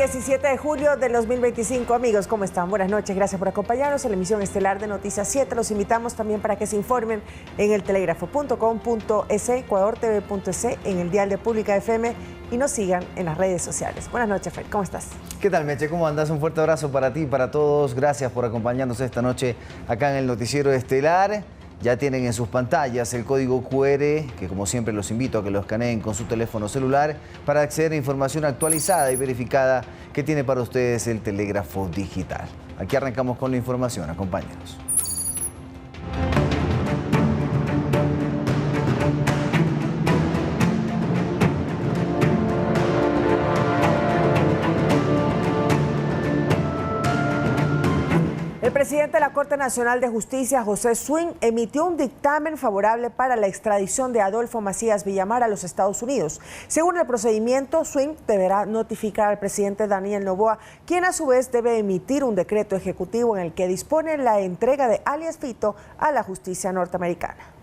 17 de julio del 2025. Amigos, ¿cómo están? Buenas noches, gracias por acompañarnos en la emisión estelar de Noticias 7. Los invitamos también para que se informen en el telegrafo.com.es, ecuadortv.es, en el dial de Pública FM y nos sigan en las redes sociales. Buenas noches, Fred, ¿cómo estás? ¿Qué tal, Meche? ¿Cómo andás? Un fuerte abrazo para ti y para todos. Gracias por acompañarnos esta noche acá en el Noticiero Estelar. Ya tienen en sus pantallas el código QR, que como siempre los invito a que lo escaneen con su teléfono celular para acceder a información actualizada y verificada que tiene para ustedes el telégrafo digital. Aquí arrancamos con la información, acompáñenos. El presidente de la Corte Nacional de Justicia, José Swing, emitió un dictamen favorable para la extradición de Adolfo Macías Villamar a los Estados Unidos. Según el procedimiento, Swing deberá notificar al presidente Daniel Noboa, quien a su vez debe emitir un decreto ejecutivo en el que dispone la entrega de alias Fito a la justicia norteamericana.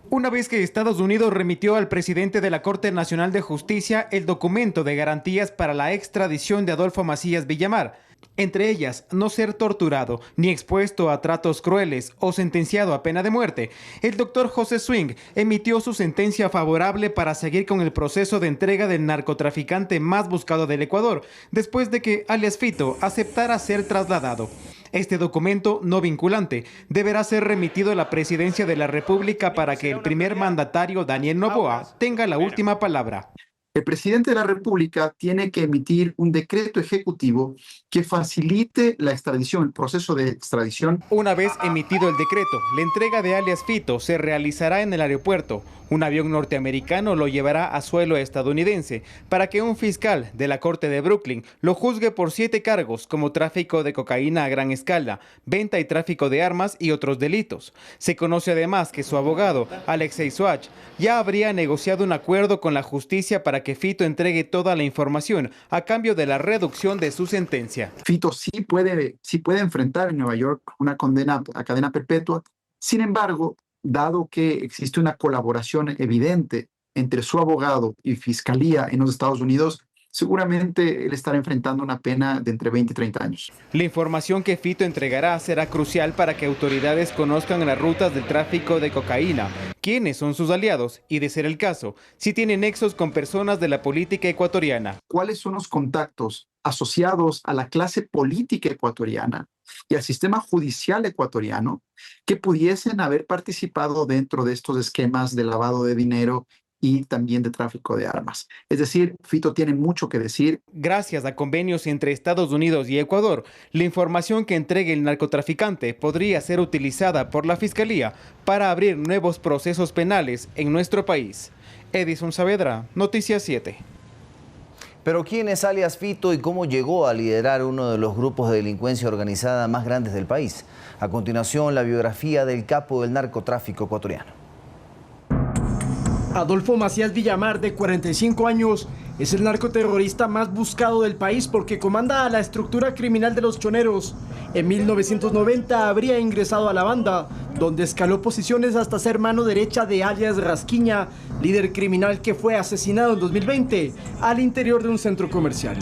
Una vez que Estados Unidos remitió al presidente de la Corte Nacional de Justicia el documento de garantías para la extradición de Adolfo Macías Villamar, entre ellas no ser torturado ni expuesto a tratos crueles o sentenciado a pena de muerte, el doctor José Swing emitió su sentencia favorable para seguir con el proceso de entrega del narcotraficante más buscado del Ecuador, después de que alias Fito aceptara ser trasladado. Este documento no vinculante deberá ser remitido a la Presidencia de la República para que el primer mandatario, Daniel Noboa, tenga la última palabra. El presidente de la República tiene que emitir un decreto ejecutivo que facilite la extradición, el proceso de extradición. Una vez emitido el decreto, la entrega de alias Fito se realizará en el aeropuerto. Un avión norteamericano lo llevará a suelo estadounidense para que un fiscal de la Corte de Brooklyn lo juzgue por 7 cargos como tráfico de cocaína a gran escala, venta y tráfico de armas y otros delitos. Se conoce además que su abogado, Alexei Swatch, ya habría negociado un acuerdo con la justicia para que Fito entregue toda la información a cambio de la reducción de su sentencia. Fito sí puede enfrentar en Nueva York una condena a cadena perpetua. Sin embargo, dado que existe una colaboración evidente entre su abogado y fiscalía en los Estados Unidos, seguramente él estará enfrentando una pena de entre 20 y 30 años. La información que Fito entregará será crucial para que autoridades conozcan las rutas del tráfico de cocaína, quiénes son sus aliados y, de ser el caso, si tiene nexos con personas de la política ecuatoriana. ¿Cuáles son los contactos asociados a la clase política ecuatoriana y al sistema judicial ecuatoriano que pudiesen haber participado dentro de estos esquemas de lavado de dinero y también de tráfico de armas? Es decir, Fito tiene mucho que decir. Gracias a convenios entre Estados Unidos y Ecuador, la información que entregue el narcotraficante podría ser utilizada por la Fiscalía para abrir nuevos procesos penales en nuestro país. Edison Saavedra, Noticias 7. Pero ¿quién es alias Fito y cómo llegó a liderar uno de los grupos de delincuencia organizada más grandes del país? A continuación, la biografía del capo del narcotráfico ecuatoriano. Adolfo Macías Villamar, de 45 años, es el narcoterrorista más buscado del país porque comanda a la estructura criminal de los choneros. En 1990 habría ingresado a la banda, donde escaló posiciones hasta ser mano derecha de alias Rasquiña, líder criminal que fue asesinado en 2020 al interior de un centro comercial.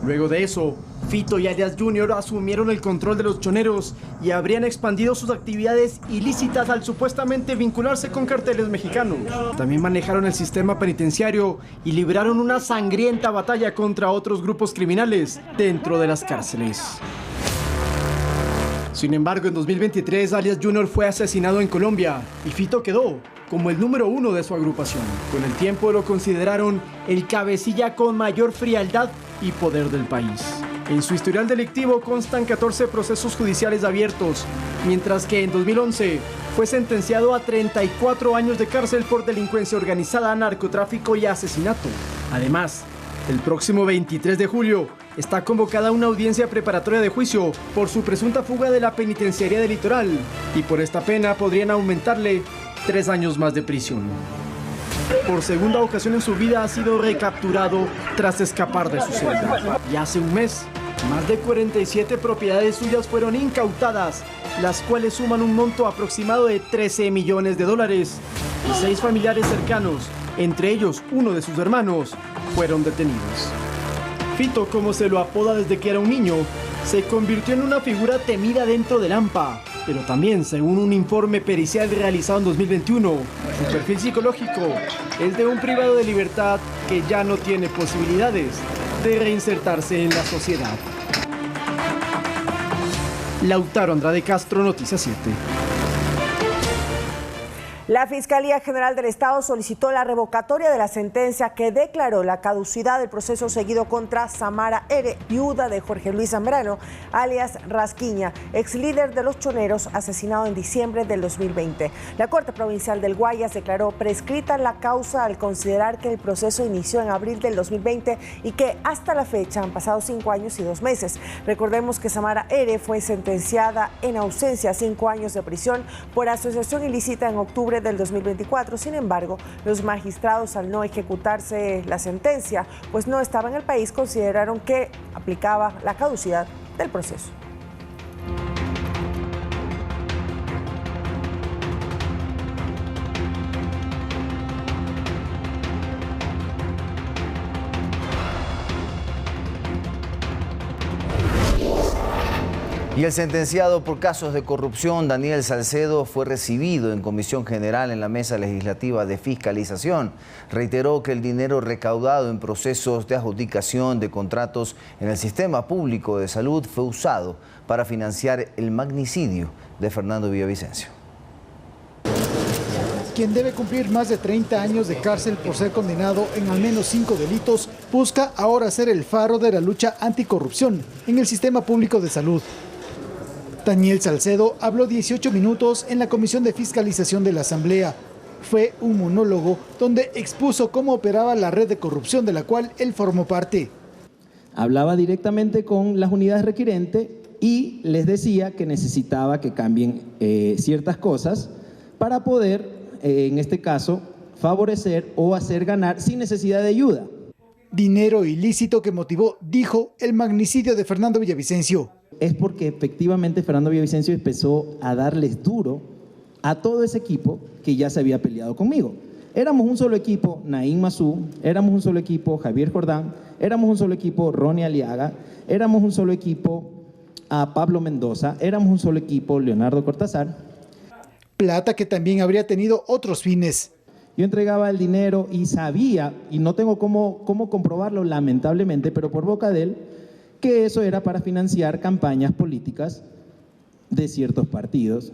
Luego de eso, Fito y alias Junior asumieron el control de los choneros y habrían expandido sus actividades ilícitas al supuestamente vincularse con carteles mexicanos. También manejaron el sistema penitenciario y libraron una sangrienta batalla contra otros grupos criminales dentro de las cárceles. Sin embargo, en 2023, alias Junior fue asesinado en Colombia y Fito quedó como el número 1 de su agrupación. Con el tiempo lo consideraron el cabecilla con mayor frialdad y poder del país. En su historial delictivo constan 14 procesos judiciales abiertos, mientras que en 2011 fue sentenciado a 34 años de cárcel por delincuencia organizada, narcotráfico y asesinato. Además, el próximo 23 de julio está convocada una audiencia preparatoria de juicio por su presunta fuga de la penitenciaría del Litoral, y por esta pena podrían aumentarle 3 años más de prisión. Por segunda ocasión en su vida ha sido recapturado tras escapar de su celda. Y hace un mes, más de 47 propiedades suyas fueron incautadas, las cuales suman un monto aproximado de $13 millones, y 6 familiares cercanos, entre ellos uno de sus hermanos, fueron detenidos. Fito, como se lo apoda desde que era un niño, se convirtió en una figura temida dentro del AMPA, pero también, según un informe pericial realizado en 2021, su perfil psicológico es de un privado de libertad que ya no tiene posibilidades de reinsertarse en la sociedad. Lautaro Andrade Castro, Noticias 7. La Fiscalía General del Estado solicitó la revocatoria de la sentencia que declaró la caducidad del proceso seguido contra Samara R., viuda de Jorge Luis Zambrano, alias Rasquiña, ex líder de los Choneros, asesinado en diciembre del 2020. La Corte Provincial del Guayas declaró prescrita la causa al considerar que el proceso inició en abril del 2020 y que hasta la fecha han pasado 5 años y 2 meses. Recordemos que Samara R. fue sentenciada en ausencia a 5 años de prisión por asociación ilícita en octubre del 2024. Sin embargo, los magistrados, al no ejecutarse la sentencia, pues no estaba en el país, consideraron que aplicaba la caducidad del proceso. Y el sentenciado por casos de corrupción, Daniel Salcedo, fue recibido en comisión general en la Mesa Legislativa de Fiscalización. Reiteró que el dinero recaudado en procesos de adjudicación de contratos en el sistema público de salud fue usado para financiar el magnicidio de Fernando Villavicencio. Quien debe cumplir más de 30 años de cárcel por ser condenado en al menos 5 delitos, busca ahora ser el faro de la lucha anticorrupción en el sistema público de salud. Daniel Salcedo habló 18 minutos en la Comisión de Fiscalización de la Asamblea. Fue un monólogo donde expuso cómo operaba la red de corrupción de la cual él formó parte. Hablaba directamente con las unidades requirentes y les decía que necesitaba que cambien ciertas cosas para poder, en este caso, favorecer o hacer ganar sin necesidad de ayuda. Dinero ilícito que motivó, dijo, el magnicidio de Fernando Villavicencio. Es porque efectivamente Fernando Villavicencio empezó a darles duro a todo ese equipo que ya se había peleado conmigo. Éramos un solo equipo, Naín Mazú, éramos un solo equipo, Javier Jordán, éramos un solo equipo, Ronnie Aliaga, éramos un solo equipo, Pablo Mendoza, éramos un solo equipo, Leonardo Cortázar. Plata que también habría tenido otros fines. Yo entregaba el dinero y sabía, y no tengo cómo comprobarlo lamentablemente, pero por boca de él, que eso era para financiar campañas políticas de ciertos partidos.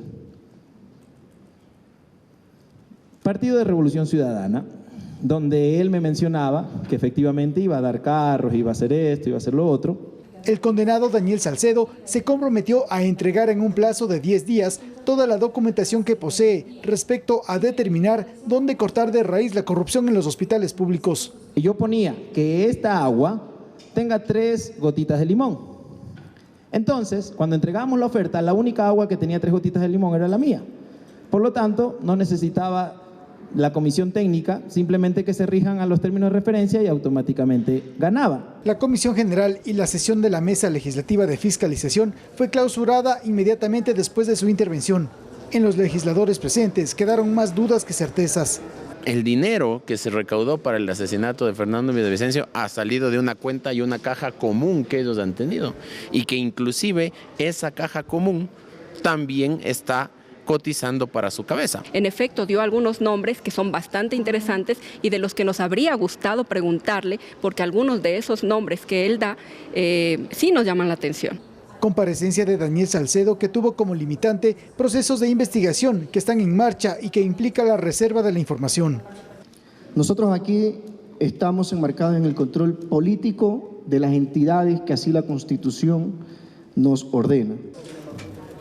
Partido de Revolución Ciudadana, donde él me mencionaba que efectivamente iba a dar carros, iba a hacer esto, iba a hacer lo otro. El condenado Daniel Salcedo se comprometió a entregar en un plazo de 10 días toda la documentación que posee respecto a determinar dónde cortar de raíz la corrupción en los hospitales públicos. Y yo ponía que esta agua tenga 3 gotitas de limón. Entonces, cuando entregamos la oferta, la única agua que tenía 3 gotitas de limón era la mía. Por lo tanto, no necesitaba la comisión técnica, simplemente que se rijan a los términos de referencia y automáticamente ganaba. La Comisión General y la sesión de la Mesa Legislativa de Fiscalización fue clausurada inmediatamente después de su intervención. En los legisladores presentes quedaron más dudas que certezas. El dinero que se recaudó para el asesinato de Fernando Villavicencio ha salido de una cuenta y una caja común que ellos han tenido y que inclusive esa caja común también está cotizando para su cabeza. En efecto, dio algunos nombres que son bastante interesantes y de los que nos habría gustado preguntarle, porque algunos de esos nombres que él da sí nos llaman la atención. Comparecencia de Daniel Salcedo que tuvo como limitante procesos de investigación que están en marcha y que implica la reserva de la información. Nosotros aquí estamos enmarcados en el control político de las entidades que así la Constitución nos ordena.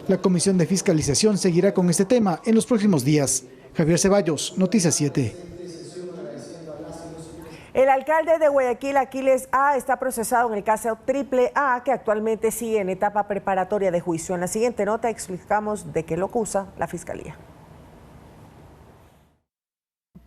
La Comisión de Fiscalización seguirá con este tema en los próximos días. Javier Ceballos, Noticias 7. El alcalde de Guayaquil, Aquiles A., está procesado en el caso AAA, que actualmente sigue en etapa preparatoria de juicio. En la siguiente nota explicamos de qué lo acusa la Fiscalía.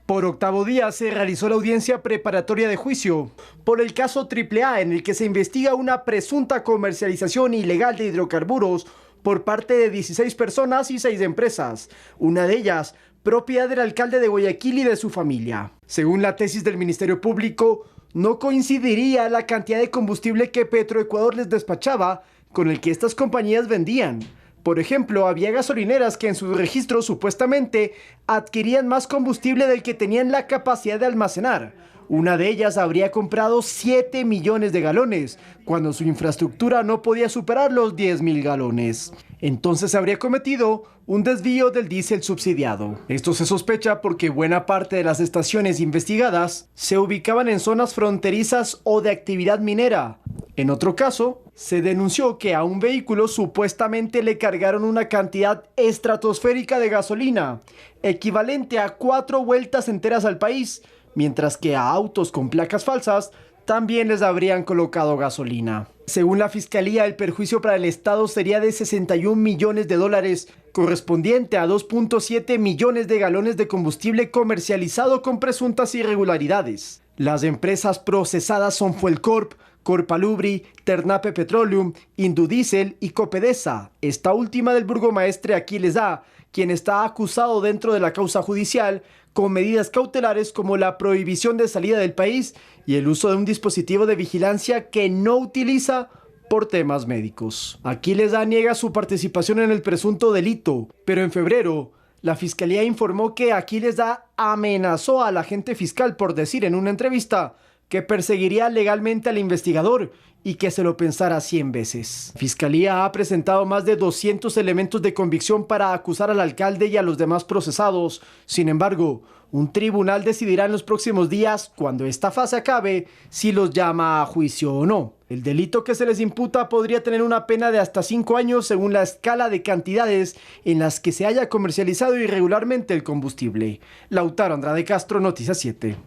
Por octavo día se realizó la audiencia preparatoria de juicio por el caso AAA, en el que se investiga una presunta comercialización ilegal de hidrocarburos por parte de 16 personas y 6 empresas, una de ellas propiedad del alcalde de Guayaquil y de su familia. Según la tesis del Ministerio Público, no coincidiría la cantidad de combustible que Petroecuador les despachaba con el que estas compañías vendían. Por ejemplo, había gasolineras que en sus registros supuestamente adquirían más combustible del que tenían la capacidad de almacenar. Una de ellas habría comprado 7 millones de galones, cuando su infraestructura no podía superar los 10.000 galones. Entonces se habría cometido un desvío del diésel subsidiado. Esto se sospecha porque buena parte de las estaciones investigadas se ubicaban en zonas fronterizas o de actividad minera. En otro caso, se denunció que a un vehículo supuestamente le cargaron una cantidad estratosférica de gasolina, equivalente a 4 vueltas enteras al país, mientras que a autos con placas falsas también les habrían colocado gasolina. Según la Fiscalía, el perjuicio para el Estado sería de 61 millones de dólares, correspondiente a 2.7 millones de galones de combustible comercializado con presuntas irregularidades. Las empresas procesadas son Fuelcorp, Corpalubri, Ternape Petroleum, Indudiesel y Copedesa, esta última del burgomaestre Aquiles A, quien está acusado dentro de la causa judicial con medidas cautelares como la prohibición de salida del país y el uso de un dispositivo de vigilancia que no utiliza por temas médicos. Aquiles A niega su participación en el presunto delito, pero en febrero la Fiscalía informó que Aquiles A amenazó al agente fiscal por decir en una entrevista que perseguiría legalmente al investigador y que se lo pensara 100 veces. Fiscalía ha presentado más de 200 elementos de convicción para acusar al alcalde y a los demás procesados. Sin embargo, un tribunal decidirá en los próximos días, cuando esta fase acabe, si los llama a juicio o no. El delito que se les imputa podría tener una pena de hasta 5 años según la escala de cantidades en las que se haya comercializado irregularmente el combustible. Lautaro Andrade Castro, Noticias 7.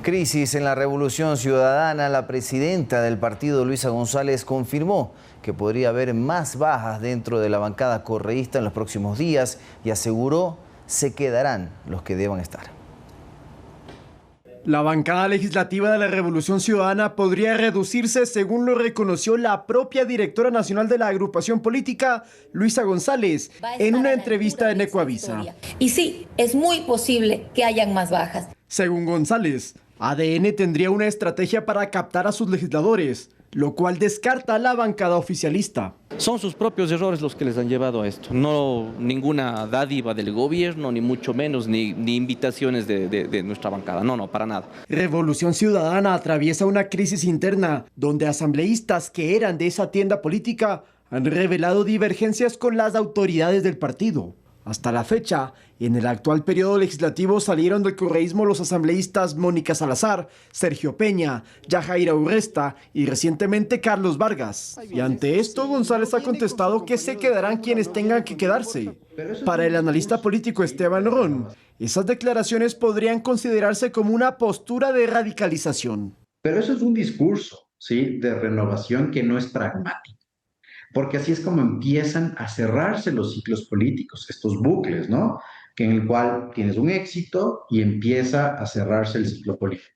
Crisis en la Revolución Ciudadana. La presidenta del partido, Luisa González, confirmó que podría haber más bajas dentro de la bancada correísta en los próximos días y aseguró se quedarán los que deban estar. La bancada legislativa de la Revolución Ciudadana podría reducirse, según lo reconoció la propia directora nacional de la agrupación política, Luisa González, en una entrevista en Ecuavisa. Y sí, es muy posible que hayan más bajas. Según González, ADN tendría una estrategia para captar a sus legisladores, lo cual descarta a la bancada oficialista. Son sus propios errores los que les han llevado a esto. No ninguna dádiva del gobierno, ni mucho menos, ni invitaciones de nuestra bancada. No, para nada. Revolución Ciudadana atraviesa una crisis interna, donde asambleístas que eran de esa tienda política han revelado divergencias con las autoridades del partido. Hasta la fecha, en el actual periodo legislativo salieron del correísmo los asambleístas Mónica Salazar, Sergio Peña, Yajaira Urresta y recientemente Carlos Vargas. Y ante esto, González ha contestado que se quedarán quienes tengan que quedarse. Para el analista político Esteban Ron, esas declaraciones podrían considerarse como una postura de radicalización. Pero eso es un discurso, ¿sí?, de renovación que no es pragmático. Porque así es como empiezan a cerrarse los ciclos políticos, estos bucles, ¿no? Que en el cual tienes un éxito y empieza a cerrarse el ciclo político.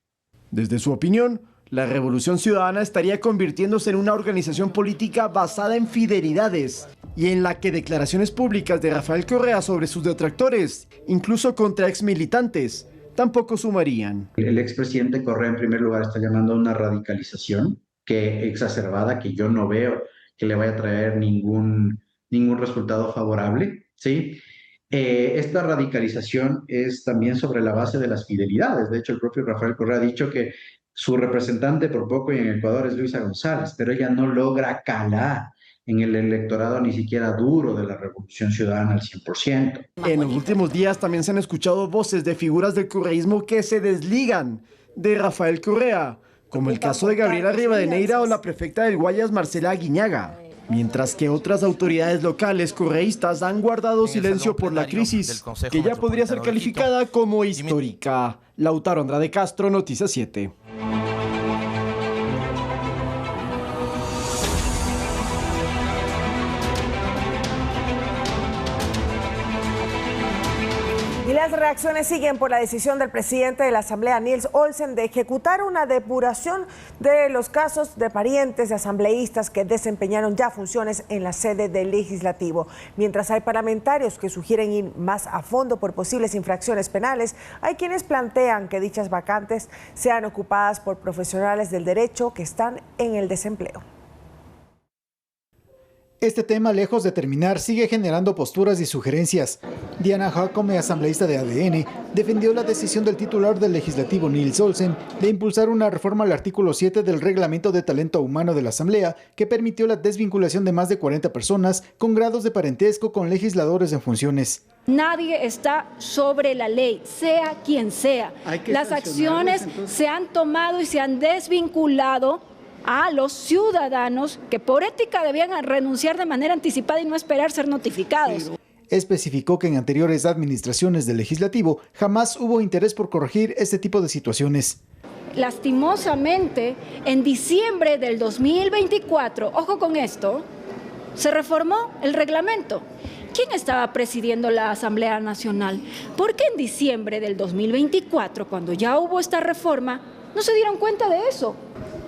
Desde su opinión, la Revolución Ciudadana estaría convirtiéndose en una organización política basada en fidelidades y en la que declaraciones públicas de Rafael Correa sobre sus detractores, incluso contra exmilitantes, tampoco sumarían. El expresidente Correa, en primer lugar, está llamando a una radicalización exacerbada que yo no veo que le vaya a traer ningún resultado favorable, ¿sí? Esta radicalización es también sobre la base de las fidelidades. De hecho, el propio Rafael Correa ha dicho que su representante por poco y en Ecuador es Luisa González, pero ella no logra calar en el electorado ni siquiera duro de la Revolución Ciudadana al 100%. En los últimos días también se han escuchado voces de figuras del correísmo que se desligan de Rafael Correa, como el caso de Gabriela Rivadeneira o la prefecta del Guayas, Marcela Aguiñaga. Mientras que otras autoridades locales correístas han guardado silencio por la crisis, que ya podría ser calificada como histórica. Lautaro Andrade Castro, Noticias 7. Y le Las reacciones siguen por la decisión del presidente de la Asamblea, Nils Olsen, de ejecutar una depuración de los casos de parientes de asambleístas que desempeñaron ya funciones en la sede del Legislativo. Mientras hay parlamentarios que sugieren ir más a fondo por posibles infracciones penales, hay quienes plantean que dichas vacantes sean ocupadas por profesionales del derecho que están en el desempleo. Este tema, lejos de terminar, sigue generando posturas y sugerencias. Diana Jacome, asambleísta de ADN, defendió la decisión del titular del Legislativo, Nils Olsen, de impulsar una reforma al artículo 7 del Reglamento de Talento Humano de la Asamblea, que permitió la desvinculación de más de 40 personas con grados de parentesco con legisladores en funciones. Nadie está sobre la ley, sea quien sea. Las acciones se han tomado y se han desvinculado a los ciudadanos que por ética debían renunciar de manera anticipada y no esperar ser notificados. Especificó que en anteriores administraciones del Legislativo jamás hubo interés por corregir este tipo de situaciones. Lastimosamente, en diciembre del 2024, ojo con esto, se reformó el reglamento. ¿Quién estaba presidiendo la Asamblea Nacional? ¿Por qué en diciembre del 2024, cuando ya hubo esta reforma, no se dieron cuenta de eso?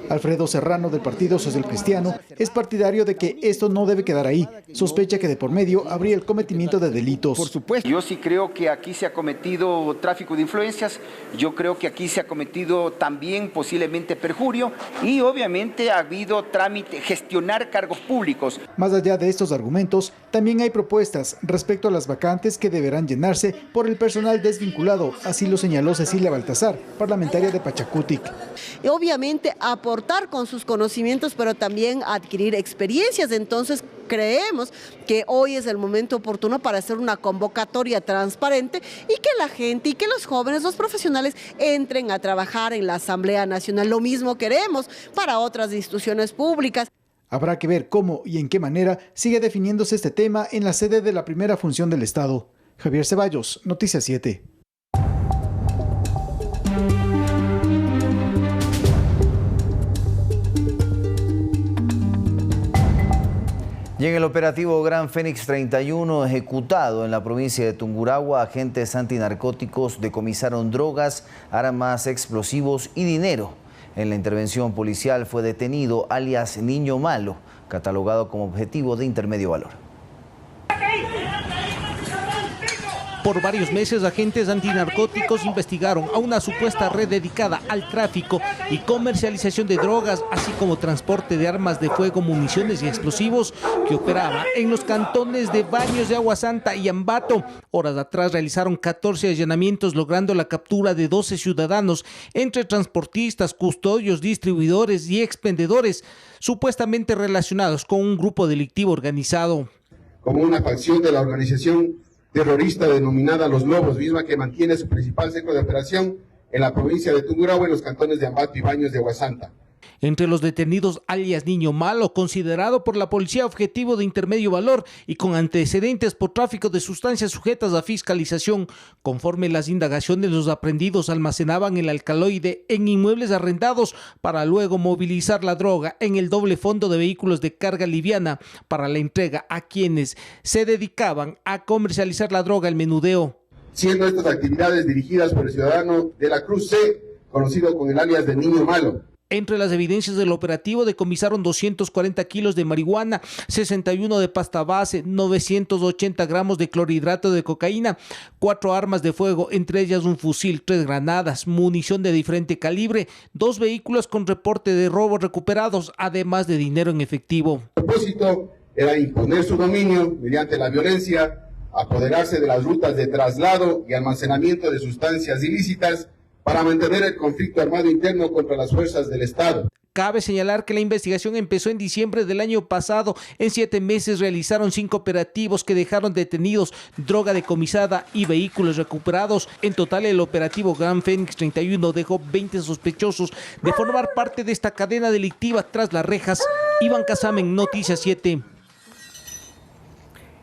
Alfredo Serrano, del Partido Social Cristiano, es partidario de que esto no debe quedar ahí. Sospecha que de por medio habría el cometimiento de delitos. Por supuesto. Yo sí creo que aquí se ha cometido tráfico de influencias, yo creo que aquí se ha cometido también posiblemente perjurio y obviamente ha habido trámite, gestionar cargos públicos. Más allá de estos argumentos, también hay propuestas respecto a las vacantes que deberán llenarse por el personal desvinculado, así lo señaló Cecilia Baltasar, parlamentaria de Pachacutic. Obviamente aportar con sus conocimientos, pero también adquirir experiencias. Entonces creemos que hoy es el momento oportuno para hacer una convocatoria transparente y que la gente y que los jóvenes, los profesionales entren a trabajar en la Asamblea Nacional. Lo mismo queremos para otras instituciones públicas. Habrá que ver cómo y en qué manera sigue definiéndose este tema en la sede de la primera función del Estado. Javier Ceballos, Noticias 7. Y en el operativo Gran Fénix 31, ejecutado en la provincia de Tungurahua, agentes antinarcóticos decomisaron drogas, armas, explosivos y dinero. En la intervención policial fue detenido alias Niño Malo, catalogado como objetivo de intermedio valor. Por varios meses, agentes antinarcóticos investigaron a una supuesta red dedicada al tráfico y comercialización de drogas, así como transporte de armas de fuego, municiones y explosivos, que operaba en los cantones de Baños de Agua Santa y Ambato. Horas atrás realizaron 14 allanamientos, logrando la captura de 12 ciudadanos, entre transportistas, custodios, distribuidores y expendedores, supuestamente relacionados con un grupo delictivo organizado. Como una facción de la organización terrorista denominada Los Lobos, misma que mantiene su principal centro de operación en la provincia de Tungurahua, en los cantones de Ambato y Baños de Agua Santa. Entre los detenidos, alias Niño Malo, considerado por la policía objetivo de intermedio valor y con antecedentes por tráfico de sustancias sujetas a fiscalización. Conforme las indagaciones, los aprehendidos almacenaban el alcaloide en inmuebles arrendados para luego movilizar la droga en el doble fondo de vehículos de carga liviana para la entrega a quienes se dedicaban a comercializar la droga, el menudeo. Siendo estas actividades dirigidas por el ciudadano de la Cruz C, conocido con el alias de Niño Malo. Entre las evidencias del operativo decomisaron 240 kilos de marihuana, 61 de pasta base, 980 gramos de clorhidrato de cocaína, 4 armas de fuego, entre ellas un fusil, 3 granadas, munición de diferente calibre, 2 vehículos con reporte de robos recuperados, además de dinero en efectivo. El propósito era imponer su dominio mediante la violencia, apoderarse de las rutas de traslado y almacenamiento de sustancias ilícitas, para mantener el conflicto armado interno contra las fuerzas del Estado. Cabe señalar que la investigación empezó en diciembre del año pasado. En 7 meses realizaron 5 operativos que dejaron detenidos droga decomisada y vehículos recuperados. En total, el operativo Gran Fénix 31 dejó 20 sospechosos de formar parte de esta cadena delictiva tras las rejas. Iván Casamen, Noticias 7.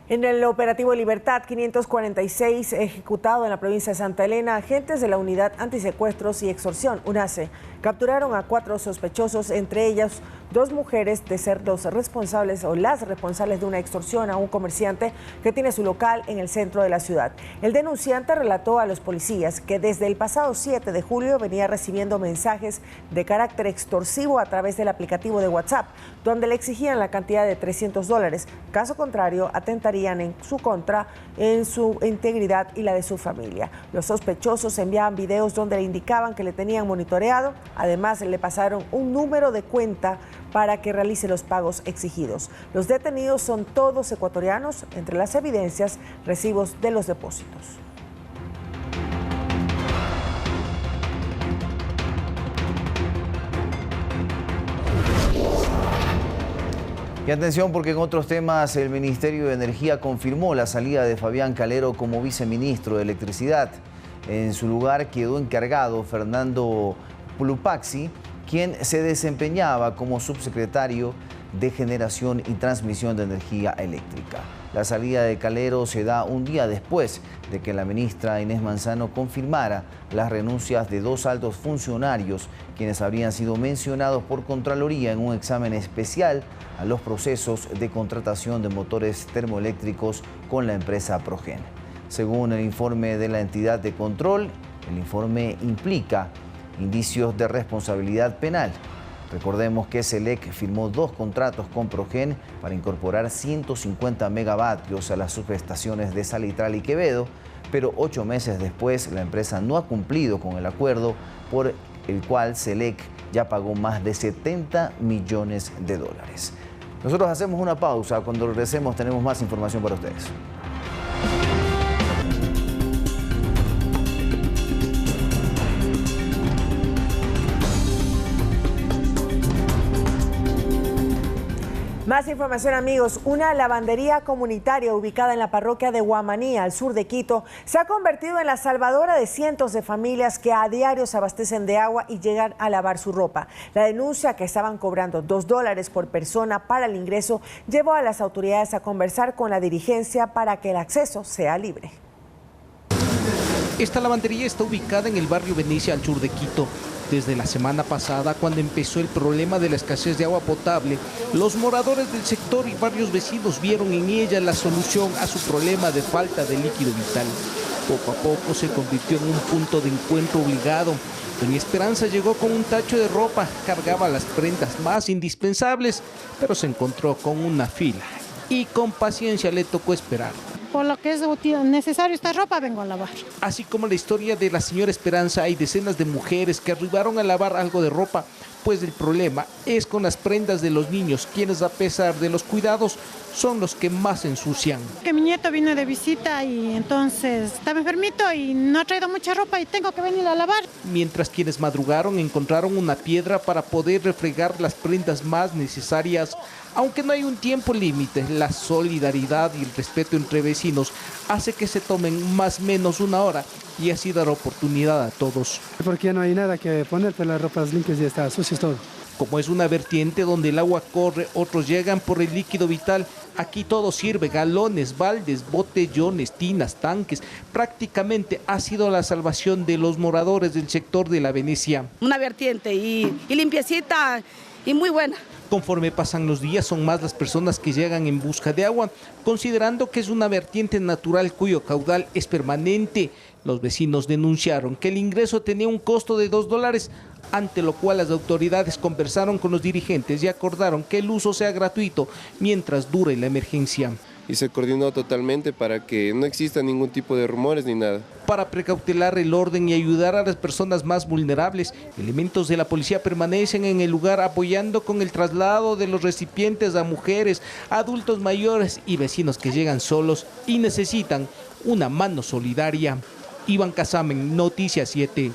En el operativo Libertad 546, ejecutado en la provincia de Santa Elena, agentes de la Unidad Antisecuestros y Extorsión, UNACE, capturaron a 4 sospechosos, entre ellos 2 mujeres, de ser los responsables o las responsables de una extorsión a un comerciante que tiene su local en el centro de la ciudad. El denunciante relató a los policías que desde el pasado 7 de julio venía recibiendo mensajes de carácter extorsivo a través del aplicativo de WhatsApp, donde le exigían la cantidad de $300. Caso contrario, atentarían en su contra, en su integridad y la de su familia. Los sospechosos enviaban videos donde le indicaban que le tenían monitoreado. Además, le pasaron un número de cuenta para que realice los pagos exigidos. Los detenidos son todos ecuatorianos, entre las evidencias, recibos de los depósitos. Y atención, porque en otros temas el Ministerio de Energía confirmó la salida de Fabián Calero como viceministro de Electricidad. En su lugar quedó encargado Fernando Pulupaxi, quien se desempeñaba como subsecretario de Generación y Transmisión de Energía Eléctrica. La salida de Calero se da un día después de que la ministra Inés Manzano confirmara las renuncias de 2 altos funcionarios, quienes habrían sido mencionados por Contraloría en un examen especial a los procesos de contratación de motores termoeléctricos con la empresa Progen. Según el informe de la entidad de control, el informe implica indicios de responsabilidad penal. Recordemos que SELEC firmó 2 contratos con Progen para incorporar 150 megavatios a las subestaciones de Salitral y Quevedo, pero 8 meses después la empresa no ha cumplido con el acuerdo por el cual SELEC ya pagó más de $70 millones. Nosotros hacemos una pausa. Cuando regresemos tenemos más información para ustedes. Más información, amigos. Una lavandería comunitaria ubicada en la parroquia de Guamaní, al sur de Quito, se ha convertido en la salvadora de cientos de familias que a diario se abastecen de agua y llegan a lavar su ropa. La denuncia, que estaban cobrando $2 por persona para el ingreso, llevó a las autoridades a conversar con la dirigencia para que el acceso sea libre. Esta lavandería está ubicada en el barrio Venecia, al sur de Quito. Desde la semana pasada, cuando empezó el problema de la escasez de agua potable, los moradores del sector y varios vecinos vieron en ella la solución a su problema de falta de líquido vital. Poco a poco se convirtió en un punto de encuentro obligado. Doña Esperanza llegó con un tacho de ropa, cargaba las prendas más indispensables, pero se encontró con una fila y con paciencia le tocó esperar. Por lo que es necesario esta ropa, vengo a lavar. Así como la historia de la señora Esperanza, hay decenas de mujeres que arribaron a lavar algo de ropa, pues el problema es con las prendas de los niños, quienes a pesar de los cuidados son los que más ensucian. Que mi nieto vino de visita y entonces estaba enfermito y no ha traído mucha ropa y tengo que venir a lavar. Mientras quienes madrugaron encontraron una piedra para poder refregar las prendas más necesarias. Aunque no hay un tiempo límite, la solidaridad y el respeto entre vecinos hace que se tomen más o menos una hora y así dar oportunidad a todos. Porque ya no hay nada que poner, pero las ropas limpias ya está, sucias todo. Como es una vertiente donde el agua corre, otros llegan por el líquido vital. Aquí todo sirve, galones, baldes, botellones, tinas, tanques. Prácticamente ha sido la salvación de los moradores del sector de la Venecia. Una vertiente y limpiecita y muy buena. Conforme pasan los días, son más las personas que llegan en busca de agua, considerando que es una vertiente natural cuyo caudal es permanente. Los vecinos denunciaron que el ingreso tenía un costo de $2, ante lo cual las autoridades conversaron con los dirigentes y acordaron que el uso sea gratuito mientras dure la emergencia. Y se coordinó totalmente para que no exista ningún tipo de rumores ni nada. Para precautelar el orden y ayudar a las personas más vulnerables, elementos de la policía permanecen en el lugar apoyando con el traslado de los recipientes a mujeres, adultos mayores y vecinos que llegan solos y necesitan una mano solidaria. Iván Casamen, Noticias 7.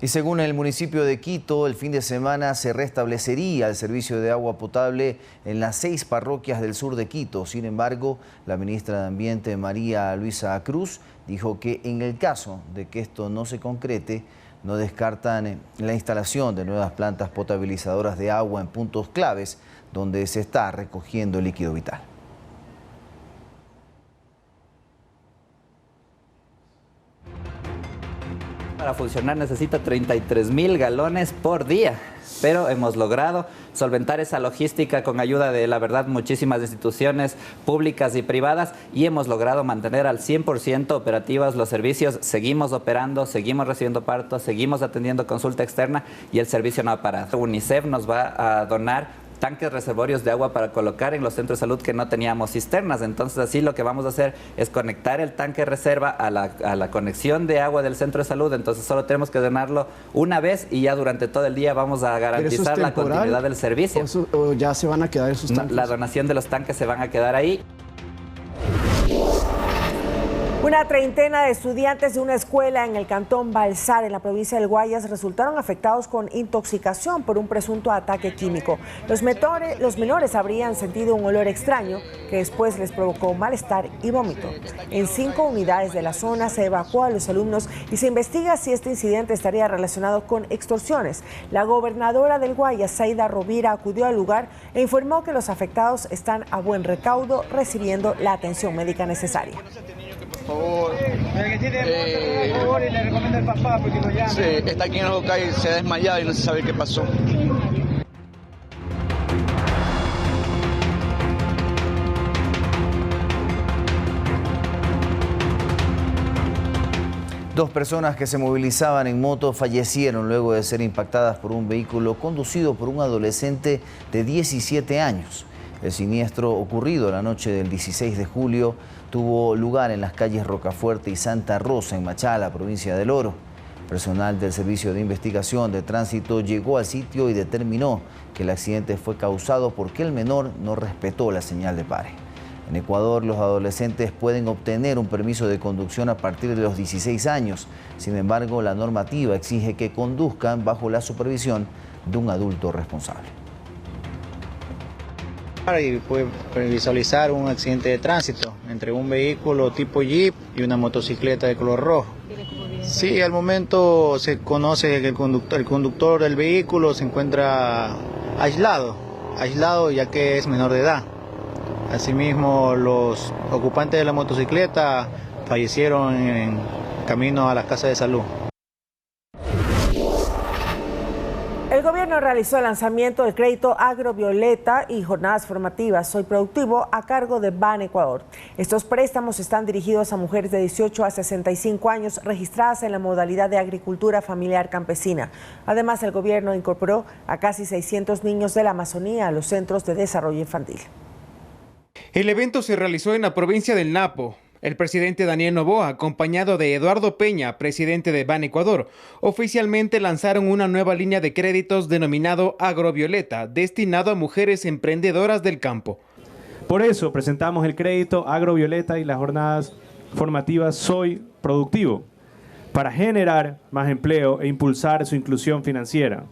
Y según el municipio de Quito, el fin de semana se restablecería el servicio de agua potable en las 6 parroquias del sur de Quito. Sin embargo, la ministra de Ambiente, María Luisa Cruz, dijo que en el caso de que esto no se concrete, no descartan la instalación de nuevas plantas potabilizadoras de agua en puntos claves donde se está recogiendo el líquido vital. Para funcionar necesita 33.000 galones por día, pero hemos logrado solventar esa logística con ayuda de, la verdad, muchísimas instituciones públicas y privadas, y hemos logrado mantener al 100% operativos los servicios. Seguimos operando, seguimos recibiendo partos, seguimos atendiendo consulta externa y el servicio no ha parado. UNICEF nos va a donar tanques reservorios de agua para colocar en los centros de salud que no teníamos cisternas. Entonces así lo que vamos a hacer es conectar el tanque reserva a la conexión de agua del centro de salud. Entonces solo tenemos que donarlo una vez y ya durante todo el día vamos a garantizar la continuidad del servicio. ¿O ya se van a quedar esos tanques? La donación de los tanques se van a quedar ahí. Una treintena de estudiantes de una escuela en el cantón Balsar, en la provincia del Guayas, resultaron afectados con intoxicación por un presunto ataque químico. Los menores habrían sentido un olor extraño que después les provocó malestar y vómito. En 5 unidades de la zona se evacuó a los alumnos y se investiga si este incidente estaría relacionado con extorsiones. La gobernadora del Guayas, Zaida Rovira, acudió al lugar e informó que los afectados están a buen recaudo recibiendo la atención médica necesaria. Por favor. Por favor, y le recomiendo al papá porque lo llame. Sí, está aquí en el boca y se ha desmayado y no se sabe qué pasó. Dos personas que se movilizaban en moto fallecieron luego de ser impactadas por un vehículo conducido por un adolescente de 17 años. El siniestro ocurrido la noche del 16 de julio tuvo lugar en las calles Rocafuerte y Santa Rosa, en Machala, provincia del Oro. Personal del Servicio de Investigación de Tránsito llegó al sitio y determinó que el accidente fue causado porque el menor no respetó la señal de pare. En Ecuador, los adolescentes pueden obtener un permiso de conducción a partir de los 16 años. Sin embargo, la normativa exige que conduzcan bajo la supervisión de un adulto responsable. Y puede visualizar un accidente de tránsito entre un vehículo tipo Jeep y una motocicleta de color rojo. Sí, al momento se conoce que el conductor del vehículo se encuentra aislado ya que es menor de edad. Asimismo, los ocupantes de la motocicleta fallecieron en camino a las casas de salud. El gobierno realizó el lanzamiento del crédito Agrovioleta y jornadas formativas Soy Productivo a cargo de Banecuador. Estos préstamos están dirigidos a mujeres de 18 a 65 años registradas en la modalidad de agricultura familiar campesina. Además, el gobierno incorporó a casi 600 niños de la Amazonía a los centros de desarrollo infantil. El evento se realizó en la provincia del Napo. El presidente Daniel Noboa, acompañado de Eduardo Peña, presidente de Banecuador, oficialmente lanzaron una nueva línea de créditos denominado Agrovioleta, destinado a mujeres emprendedoras del campo. Por eso presentamos el crédito Agrovioleta y las jornadas formativas Soy Productivo, para generar más empleo e impulsar su inclusión financiera.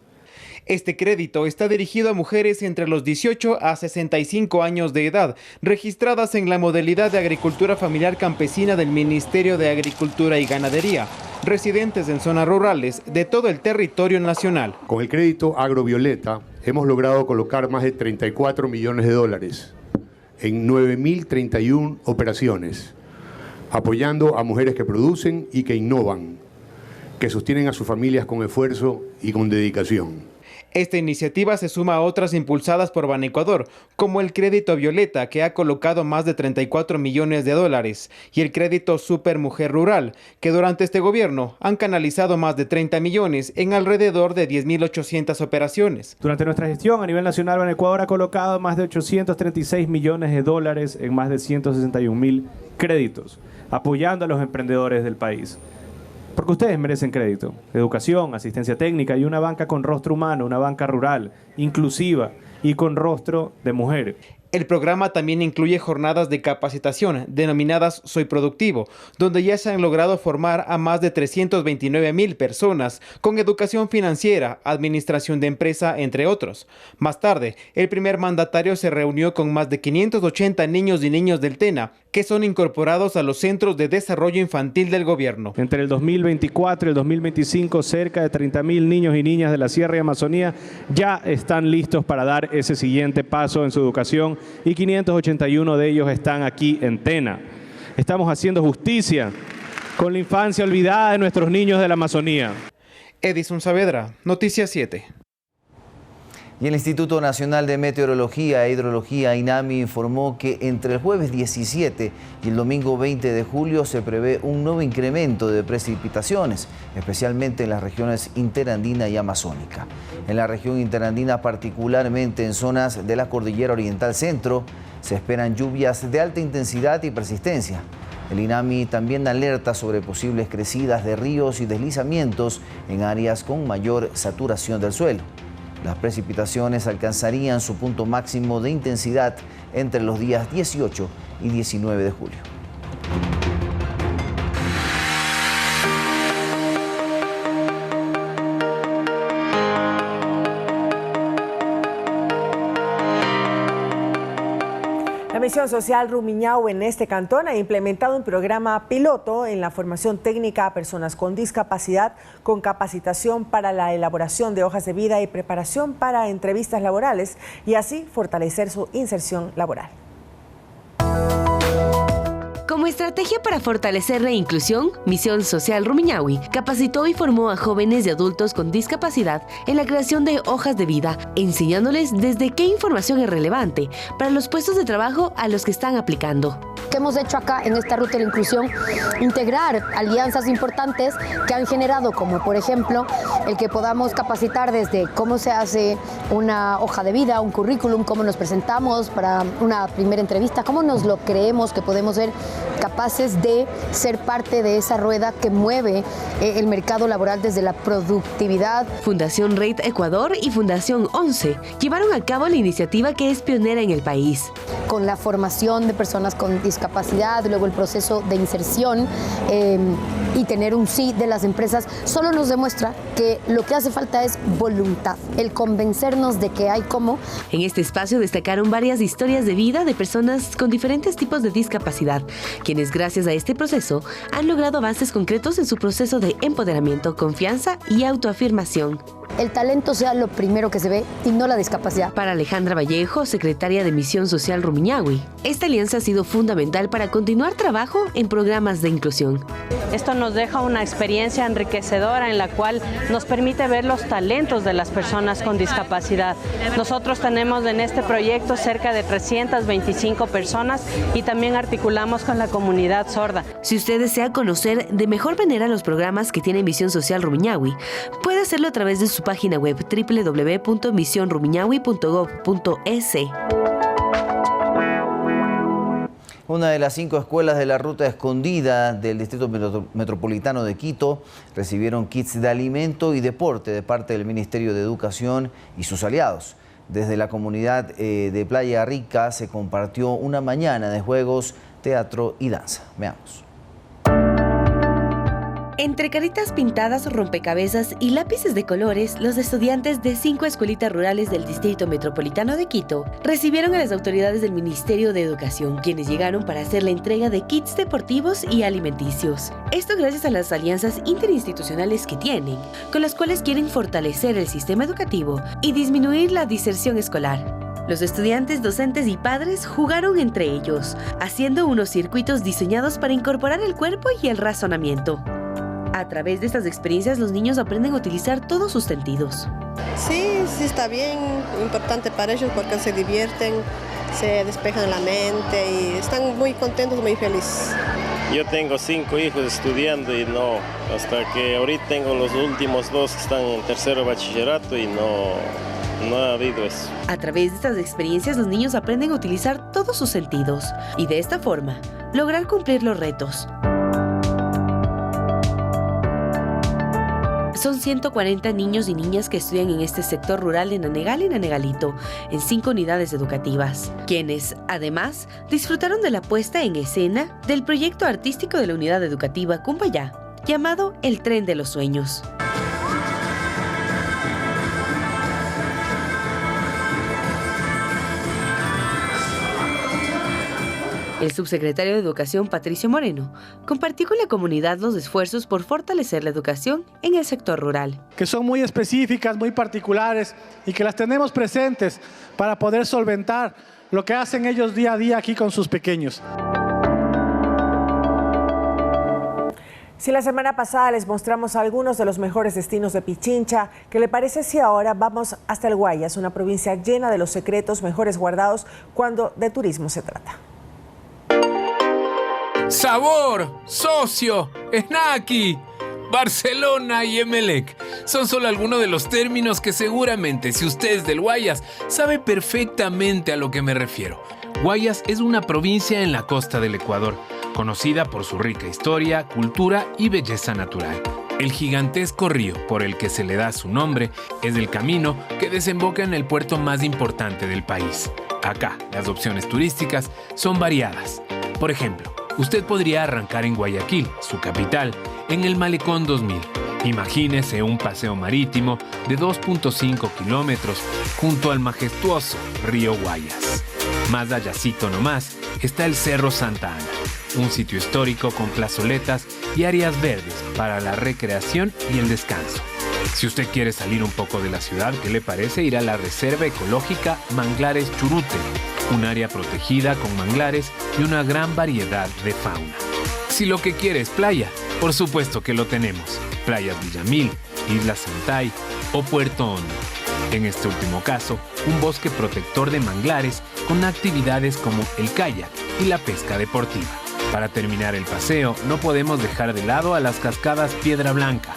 Este crédito está dirigido a mujeres entre los 18 a 65 años de edad, registradas en la modalidad de agricultura familiar campesina del Ministerio de Agricultura y Ganadería, residentes en zonas rurales de todo el territorio nacional. Con el crédito Agrovioleta hemos logrado colocar más de 34 millones de dólares en 9.031 operaciones, apoyando a mujeres que producen y que innovan, que sostienen a sus familias con esfuerzo y con dedicación. Esta iniciativa se suma a otras impulsadas por Banecuador, como el crédito Violeta, que ha colocado más de 34 millones de dólares, y el crédito Super Mujer Rural, que durante este gobierno han canalizado más de 30 millones en alrededor de 10.800 operaciones. Durante nuestra gestión a nivel nacional, Banecuador ha colocado más de 836 millones de dólares en más de 161.000 créditos, apoyando a los emprendedores del país. Porque ustedes merecen crédito, educación, asistencia técnica y una banca con rostro humano, una banca rural, inclusiva y con rostro de mujer. El programa también incluye jornadas de capacitación denominadas Soy Productivo, donde ya se han logrado formar a más de 329.000 personas con educación financiera, administración de empresa, entre otros. Más tarde, el primer mandatario se reunió con más de 580 niños y niñas del TENA, que son incorporados a los centros de desarrollo infantil del gobierno. Entre el 2024 y el 2025, cerca de 30.000 niños y niñas de la Sierra y Amazonía ya están listos para dar ese siguiente paso en su educación y 581 de ellos están aquí en TENA. Estamos haciendo justicia con la infancia olvidada de nuestros niños de la Amazonía. Edison Saavedra, Noticias 7. Y el Instituto Nacional de Meteorología e Hidrología, INAMI, informó que entre el jueves 17 y el domingo 20 de julio se prevé un nuevo incremento de precipitaciones, especialmente en las regiones interandina y amazónica. En la región interandina, particularmente en zonas de la Cordillera Oriental Centro, se esperan lluvias de alta intensidad y persistencia. El INAMI también alerta sobre posibles crecidas de ríos y deslizamientos en áreas con mayor saturación del suelo. Las precipitaciones alcanzarían su punto máximo de intensidad entre los días 18 y 19 de julio. La Misión Social Rumiñahui en este cantón ha implementado un programa piloto en la formación técnica a personas con discapacidad, con capacitación para la elaboración de hojas de vida y preparación para entrevistas laborales y así fortalecer su inserción laboral. Como estrategia para fortalecer la inclusión, Misión Social Rumiñahui capacitó y formó a jóvenes y adultos con discapacidad en la creación de hojas de vida, enseñándoles desde qué información es relevante para los puestos de trabajo a los que están aplicando. ¿Qué hemos hecho acá en esta ruta de la inclusión? Integrar alianzas importantes que han generado, como por ejemplo, el que podamos capacitar desde cómo se hace una hoja de vida, un currículum, cómo nos presentamos para una primera entrevista, cómo nos lo creemos que podemos ser capaces de ser parte de esa rueda que mueve el mercado laboral desde la productividad. Fundación Reit Ecuador y Fundación 11 llevaron a cabo la iniciativa que es pionera en el país. Con la formación de personas con discapacidad, luego el proceso de inserción y tener un sí de las empresas, solo nos demuestra que lo que hace falta es voluntad, el convencernos de que hay cómo. En este espacio destacaron varias historias de vida de personas con diferentes tipos de discapacidad, quienes gracias a este proceso han logrado avances concretos en su proceso de empoderamiento, confianza y autoafirmación. El talento sea lo primero que se ve y no la discapacidad. Para Alejandra Vallejo, secretaria de Misión Social Rumiñahui, esta alianza ha sido fundamental para continuar trabajo en programas de inclusión. Esto nos deja una experiencia enriquecedora en la cual nos permite ver los talentos de las personas con discapacidad. Nosotros tenemos en este proyecto cerca de 325 personas y también articulamos con la comunidad sorda. Si usted desea conocer de mejor manera los programas que tiene Misión Social Rumiñahui, puede hacerlo a través de su página web www.misionrumiñahui.gov.es. Una de las 5 escuelas de la Ruta Escondida del Distrito Metropolitano de Quito recibieron kits de alimento y deporte de parte del Ministerio de Educación y sus aliados. Desde la comunidad de Playa Rica se compartió una mañana de juegos, teatro y danza. Veamos. Entre caritas pintadas, rompecabezas y lápices de colores, los estudiantes de 5 escuelitas rurales del Distrito Metropolitano de Quito recibieron a las autoridades del Ministerio de Educación, quienes llegaron para hacer la entrega de kits deportivos y alimenticios. Esto gracias a las alianzas interinstitucionales que tienen, con las cuales quieren fortalecer el sistema educativo y disminuir la diserción escolar. Los estudiantes, docentes y padres jugaron entre ellos, haciendo unos circuitos diseñados para incorporar el cuerpo y el razonamiento. A través de estas experiencias, los niños aprenden a utilizar todos sus sentidos. Sí, está bien, importante para ellos porque se divierten, se despejan la mente y están muy contentos, muy felices. Yo tengo 5 hijos estudiando y no, hasta que ahorita tengo los últimos 2 que están en tercero bachillerato y no ha habido eso. A través de estas experiencias, los niños aprenden a utilizar todos sus sentidos y de esta forma lograr cumplir los retos. Son 140 niños y niñas que estudian en este sector rural de Nanegal y Nanegalito, en 5 unidades educativas, quienes, además, disfrutaron de la puesta en escena del proyecto artístico de la unidad educativa Cumbayá, llamado El Tren de los Sueños. El subsecretario de Educación, Patricio Moreno, compartió con la comunidad los esfuerzos por fortalecer la educación en el sector rural. Que son muy específicas, muy particulares y que las tenemos presentes para poder solventar lo que hacen ellos día a día aquí con sus pequeños. Si la semana pasada les mostramos algunos de los mejores destinos de Pichincha, ¿qué le parece si ahora vamos hasta el Guayas, una provincia llena de los secretos mejores guardados cuando de turismo se trata? Sabor, socio, Snaki, Barcelona y Emelec son solo algunos de los términos que seguramente, si usted es del Guayas, sabe perfectamente a lo que me refiero. Guayas es una provincia en la costa del Ecuador, conocida por su rica historia, cultura y belleza natural. El gigantesco río por el que se le da su nombre es el camino que desemboca en el puerto más importante del país. Acá, las opciones turísticas son variadas. Por ejemplo, usted podría arrancar en Guayaquil, su capital, en el Malecón 2000. Imagínese un paseo marítimo de 2.5 kilómetros junto al majestuoso río Guayas. Más allácito nomás está el Cerro Santa Ana, un sitio histórico con plazoletas y áreas verdes para la recreación y el descanso. Si usted quiere salir un poco de la ciudad, ¿qué le parece ir a la Reserva Ecológica Manglares Churute? Un área protegida con manglares y una gran variedad de fauna. Si lo que quiere es playa, por supuesto que lo tenemos. Playas Villamil, Isla Santay o Puerto Hondo. En este último caso, un bosque protector de manglares con actividades como el kayak y la pesca deportiva. Para terminar el paseo, no podemos dejar de lado a las cascadas Piedra Blanca,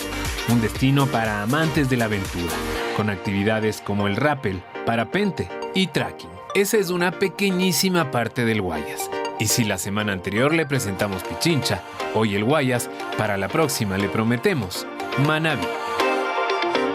un destino para amantes de la aventura, con actividades como el rappel, parapente y trekking. Esa es una pequeñísima parte del Guayas. Y si la semana anterior le presentamos Pichincha, hoy el Guayas, para la próxima le prometemos Manabí.